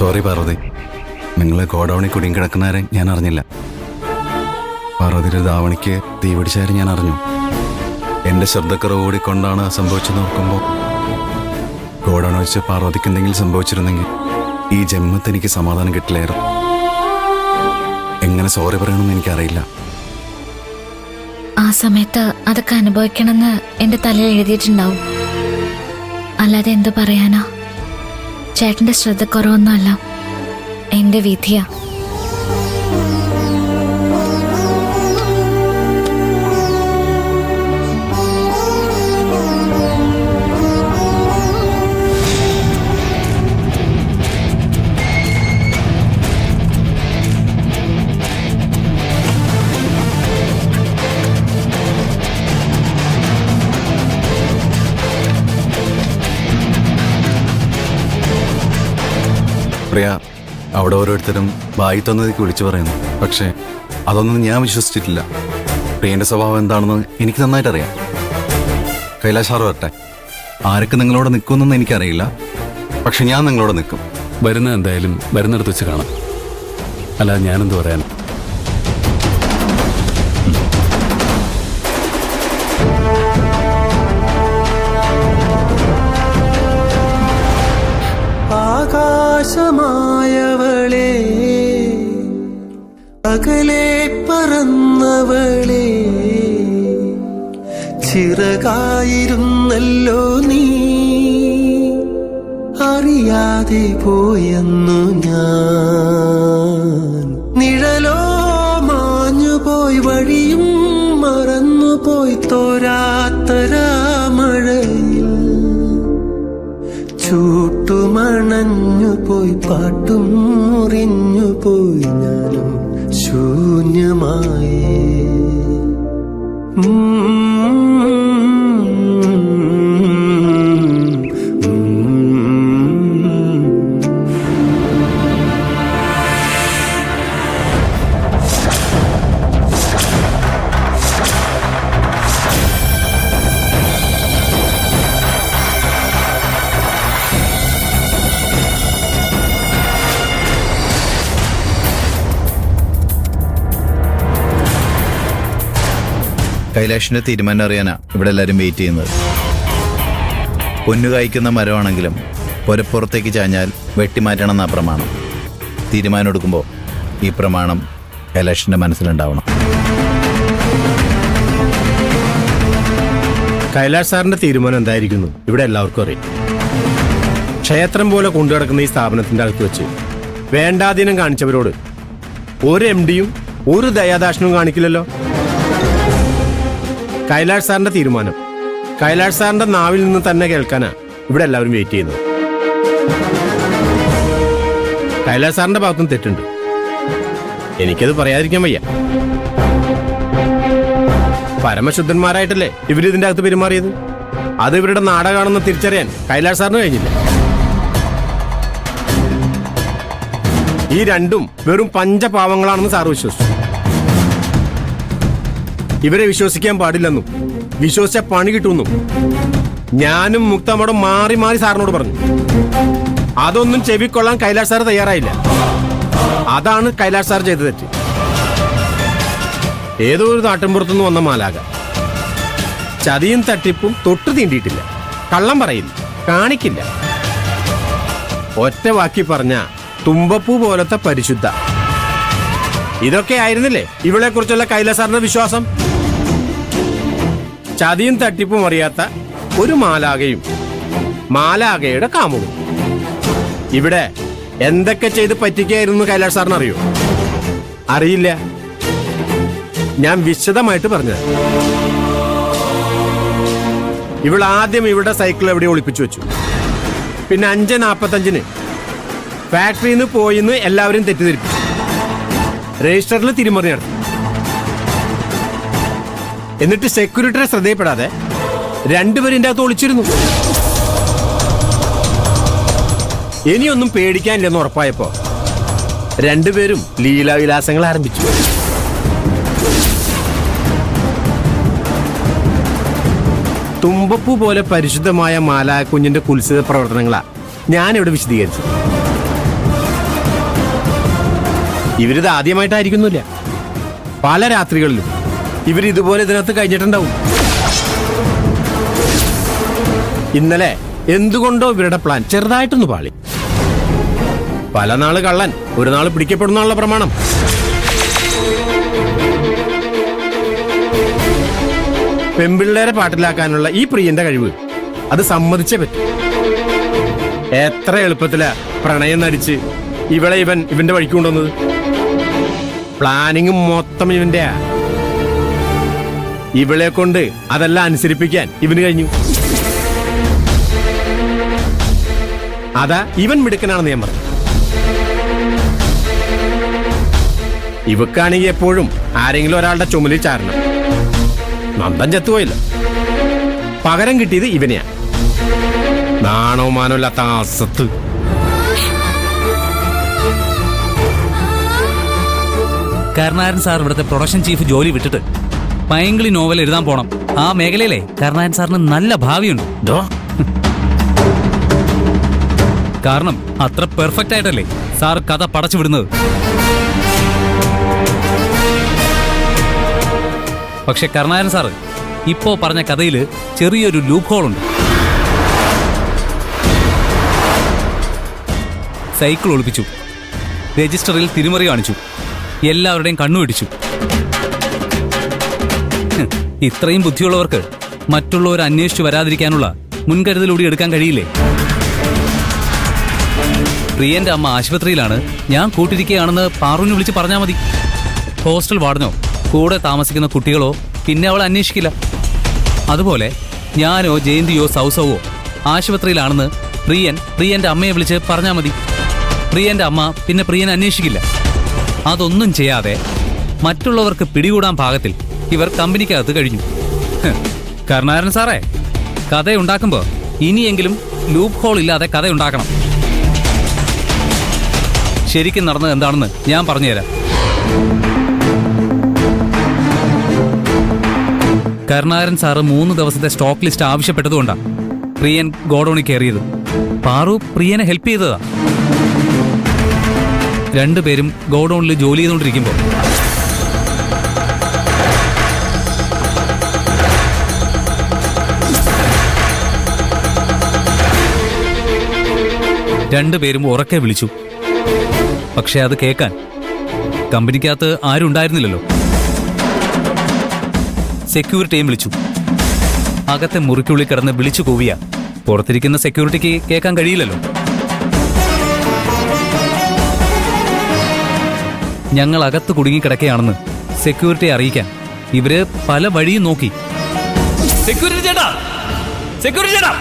Sorry Parvathi, നിങ്ങൾ ഗോഡൌണിൽ കുടുങ്ങി കിടക്കുന്നവരെ ഞാൻ അറിഞ്ഞില്ല. പാർവതിയുടെ ധാവണിക്ക് തീ പിടിച്ചാരും ഞാൻ അറിഞ്ഞു. എൻ്റെ ശ്രദ്ധക്കുറവ് കൂടിക്കൊണ്ടാണ് സംഭവിച്ചെന്ന് ഓർക്കുമ്പോൾ ഗോഡൌൺ വെച്ച് പാർവതിക്ക് എന്തെങ്കിലും സംഭവിച്ചിരുന്നെങ്കിൽ ഈ ജന്മത്ത് എനിക്ക് സമാധാനം കിട്ടില്ലായിരുന്നു. എങ്ങനെ സോറി പറയണമെന്ന് എനിക്കറിയില്ല. ആ സമയത്ത് അതൊക്കെ അനുഭവിക്കണമെന്ന് എൻ്റെ തലയിൽ എഴുതിയിട്ടുണ്ടാവും. അല്ലാതെ എന്തു പറയാനാ? ചേട്ടൻ്റെ ശ്രദ്ധക്കുറവൊന്നുമല്ല, എൻ്റെ വിധിയാ. പ്രിയ, അവിടെ ഓരോരുത്തരും വായി തന്നതിക്ക് വിളിച്ചു പറയുന്നു. പക്ഷേ അതൊന്നും ഞാൻ വിശ്വസിച്ചിട്ടില്ല. പ്രിയൻ്റെ സ്വഭാവം എന്താണെന്ന് എനിക്ക് നന്നായിട്ട് അറിയാം. കൈലാഷാർ വരട്ടെ, ആരൊക്കെ നിങ്ങളോട് നിൽക്കുമെന്നൊന്നും എനിക്കറിയില്ല. പക്ഷെ ഞാൻ നിങ്ങളോട് നിൽക്കും. വരുന്ന എന്തായാലും വരുന്നിടത്ത് വെച്ച് കാണാം. അല്ലാതെ ഞാനെന്ത് പറയാൻ? ആകാശമായവളെ, അകലെ പറന്നവളെ, ചിറകായിരുന്നല്ലോ നീ, അറിയാതെ പോയെന്നു ഞാൻ. നിഴലോ മാഞ്ഞുപോയി, വഴിയും മറന്നുപോയി, തോരാത്തരാമഴയിൽ ചൂട്ടുമണഞ്ഞുപോയി, പാട്ടും മുറിഞ്ഞുപോയി, ഞാനും ശൂന്യമായി. കൈലാഷിന്റെ തീരുമാനം അറിയാനാ ഇവിടെ എല്ലാവരും വെയിറ്റ് ചെയ്യുന്നത്. പൊന്നു കായ്ക്കുന്ന മരമാണെങ്കിലും പുരപ്പുറത്തേക്ക് ചാഞ്ഞാൽ വെട്ടിമാറ്റണമെന്നാ പ്രമാണം. തീരുമാനം എടുക്കുമ്പോൾ ഈ പ്രമാണം കൈലാഷിന്റെ മനസ്സിലുണ്ടാവണം. കൈലാഷ് സാറിന്റെ തീരുമാനം എന്തായിരിക്കുന്നു ഇവിടെ എല്ലാവർക്കും അറിയാം. ക്ഷേത്രം പോലെ കൊണ്ടുനടക്കുന്ന ഈ സ്ഥാപനത്തിന്റെ അകത്ത് വെച്ച് വേണ്ടാധീനം കാണിച്ചവരോട് ഒരു MD-യും ഒരു ദയാദാക്ഷണവും കാണിക്കില്ലല്ലോ. കൈലാഷ് സാറിന്റെ തീരുമാനം കൈലാഷ് സാറിന്റെ നാവിൽ നിന്ന് തന്നെ കേൾക്കാനാ ഇവിടെ എല്ലാവരും വെയിറ്റ് ചെയ്യുന്നത്. കൈലാഷ് സാറിന്റെ ഭാഗത്തും തെറ്റുണ്ട്, എനിക്കത് പറയാതിരിക്കാൻ വയ്യ. പരമശുദ്ധന്മാരായിട്ടല്ലേ ഇവരിതിന്റെ അകത്ത് പെരുമാറിയത്. അത് ഇവരുടെ നാടകമാണെന്ന് തിരിച്ചറിയാൻ കൈലാഷ് സാറിന് കഴിഞ്ഞില്ല. ഈ രണ്ടും വെറും പഞ്ചപാവങ്ങളാണെന്ന് സാറ് വിശ്വസിച്ചു. ഇവരെ വിശ്വസിക്കാൻ പാടില്ലെന്നും വിശ്വസിച്ച പണി കിട്ടുമെന്നും ഞാനും മുക്തമ്മോടും മാറി മാറി സാറിനോട് പറഞ്ഞു. അതൊന്നും ചെവിക്കൊള്ളാൻ കൈലാഷ് സാർ തയ്യാറായില്ല. അതാണ് കൈലാഷ് സാർ ചെയ്ത തെറ്റ്. ഏതോ ഒരു നാട്ടിൻപുറത്തുനിന്ന് വന്ന മാലാക. ചതിയും തട്ടിപ്പും തൊട്ടു തീണ്ടിയിട്ടില്ല, കള്ളം പറയില്ല, കാണിക്കില്ല. ഒറ്റ വാക്കി പറഞ്ഞ തുമ്പപ്പൂ പോലത്തെ പരിശുദ്ധ. ഇതൊക്കെ ആയിരുന്നില്ലേ ഇവളെ കുറിച്ചുള്ള കൈലാഷ് സാറിന്റെ വിശ്വാസം? ചതിയും തട്ടിപ്പും അറിയാത്ത ഒരു മാലാകയും മാലാകയുടെ കാമുകനും. ഇവിടെ എന്തൊക്കെ ചെയ്ത് പറ്റിക്കായിരുന്നു കൈലാഷ് സാറിന് അറിയോ? അറിയില്ല. ഞാൻ വിശദമായിട്ട് പറഞ്ഞത്. ഇവൾ ആദ്യം ഇവിടെ സൈക്കിൾ എവിടെ ഒളിപ്പിച്ചു വെച്ചു. പിന്നെ 5:45 ഫാക്ടറിയിൽ നിന്ന് പോയിന്ന് എല്ലാവരും തെറ്റിദ്ധരിപ്പിച്ചു. രജിസ്റ്ററിൽ തിരിമറി നടത്തി. എന്നിട്ട് സെക്യൂരിറ്റിയെ ശ്രദ്ധയപ്പെടാതെ രണ്ടുപേരും ഇതിന്റെ അകത്ത് ഒളിച്ചിരുന്നു. ഇനിയൊന്നും പേടിക്കാനില്ലെന്ന് ഉറപ്പായപ്പോ രണ്ടുപേരും ലീലാവിലാസങ്ങൾ ആരംഭിച്ചു. തുമ്പപ്പൂ പോലെ പരിശുദ്ധമായ മാലാകുഞ്ഞിന്റെ കുൽസിത പ്രവർത്തനങ്ങളാ ഞാനിവിടെ വിശദീകരിച്ചു. ഇവരിത് ആദ്യമായിട്ടായിരിക്കുന്നില്ല. പല രാത്രികളിലും ഇവരിതുപോലെ ഇതിനകത്ത് കഴിഞ്ഞിട്ടുണ്ടാവും. ഇന്നലെ എന്തുകൊണ്ടോ ഇവരുടെ പ്ലാൻ ചെറുതായിട്ടൊന്ന് പാളി. പല നാള് കള്ളൻ ഒരു നാള് പിടിക്കപ്പെടുന്നുള്ള പ്രമാണം. പെമ്പിള്ളേരെ പാട്ടിലാക്കാനുള്ള ഈ പ്രിയന്റെ കഴിവ് അത് സമ്മതിച്ചേ പറ്റും. എത്ര എളുപ്പത്തിലാ പ്രണയം നടിച്ച് ഇവളെ ഇവന്റെ വഴിക്ക് കൊണ്ടുവന്നത്. പ്ലാനിങ് മൊത്തം ഇവന്റെയാ. ഇവളെ കൊണ്ട് അതെല്ലാം അനുസരിപ്പിക്കാൻ ഇവന് കഴിഞ്ഞു. അതാ ഇവൻ മിടുക്കനാണെന്ന് ഞാൻ പറഞ്ഞു. ഇവക്കാണെങ്കിൽ എപ്പോഴും ആരെങ്കിലും ഒരാളുടെ ചുമലിൽ ചാരണം. നന്ദൻ ചത്തുപോയില്ല, പകരം കിട്ടിയത് ഇവനെയാ. നാണോ മാനോ ഇല്ലാത്ത അസത്ത്. കരുണാകരൻ സാർ ഇവിടുത്തെ പ്രൊഡക്ഷൻ ചീഫ് ജോലി വിട്ടിട്ട് പൈങ്കിളി നോവൽ എഴുതാൻ പോണം. ആ മേഖലയിലെ കരുണാകരൻ സാറിന് നല്ല ഭാവിയുണ്ട്. കാരണം അത്ര പെർഫെക്റ്റ് ആയിട്ടല്ലേ സാർ കഥ പടച്ചു വിടുന്നത്. പക്ഷെ കരുണാകരൻ സാറ് ഇപ്പോ പറഞ്ഞ കഥയില് ചെറിയൊരു ലൂപ്പ് ഹോൾ ഉണ്ട്. സൈക്കിൾ ഒളിപ്പിച്ചു, രജിസ്റ്ററിൽ തിരിമറി കാണിച്ചു, എല്ലാവരുടെയും കണ്ണുപിടിച്ചു. ഇത്രയും ബുദ്ധിയുള്ളവർക്ക് മറ്റുള്ളവർ അന്വേഷിച്ചു വരാതിരിക്കാനുള്ള മുൻകരുതലൂടി എടുക്കാൻ കഴിയില്ലേ? പ്രിയന്റെ അമ്മ ആശുപത്രിയിലാണ്, ഞാൻ കൂട്ടിരിക്കുകയാണെന്ന് പാറുവിനെ വിളിച്ച് പറഞ്ഞാൽ മതി. ഹോസ്റ്റൽ വാർഡനോ കൂടെ താമസിക്കുന്ന കുട്ടികളോ പിന്നെ അവൾ അന്വേഷിക്കില്ല. അതുപോലെ ഞാനോ ജയന്തിയോ സൗസവോ ആശുപത്രിയിലാണെന്ന് പ്രിയന്റെ അമ്മയെ വിളിച്ച് പറഞ്ഞാൽ മതി. പ്രിയന്റെ അമ്മ പിന്നെ പ്രിയൻ അന്വേഷിക്കില്ല. അതൊന്നും ചെയ്യാതെ മറ്റുള്ളവർക്ക് പിടികൂടാൻ പാകത്തിൽ ഇവർ കമ്പനിക്കകത്ത് കഴിഞ്ഞു. കരുണാകരൻ സാറേ, കഥയുണ്ടാക്കുമ്പോൾ ഇനിയെങ്കിലും ലൂപ്പ് ഹോൾ ഇല്ലാതെ കഥയുണ്ടാക്കണം. ശരിക്കും നടന്നത് എന്താണെന്ന് ഞാൻ പറഞ്ഞുതരാം. കരുണാകരൻ സാറ് 3 ദിവസത്തെ സ്റ്റോക്ക് ലിസ്റ്റ് ആവശ്യപ്പെട്ടതുകൊണ്ടാണ് പ്രിയൻ ഗോഡൌണിൽ കയറിയത്. പാറു പ്രിയനെ ഹെൽപ്പ് ചെയ്തതാ. രണ്ടുപേരും ഗോഡൌണിൽ ജോലി ചെയ്തുകൊണ്ടിരിക്കുമ്പോൾ രണ്ടുപേരും ഉറക്കെ വിളിച്ചു. പക്ഷെ അത് കേൾക്കാൻ കമ്പനിക്കകത്ത് ആരും ഉണ്ടായിരുന്നില്ലല്ലോ. സെക്യൂരിറ്റിയും വിളിച്ചു. അകത്തെ മുറിക്കുള്ളിൽ കിടന്ന് വിളിച്ചു കൂവിയ പുറത്തിരിക്കുന്ന സെക്യൂരിറ്റിക്ക് കേൾക്കാൻ കഴിയില്ലല്ലോ. ഞങ്ങൾ അകത്ത് കുടുങ്ങിക്കിടക്കുകയാണെന്ന് സെക്യൂരിറ്റിയെ അറിയിക്കാൻ ഇവര് പല വഴിയും നോക്കി. സെക്യൂരിറ്റി ചേട്ടാ, സെക്യൂരിറ്റി ചേട്ടാ,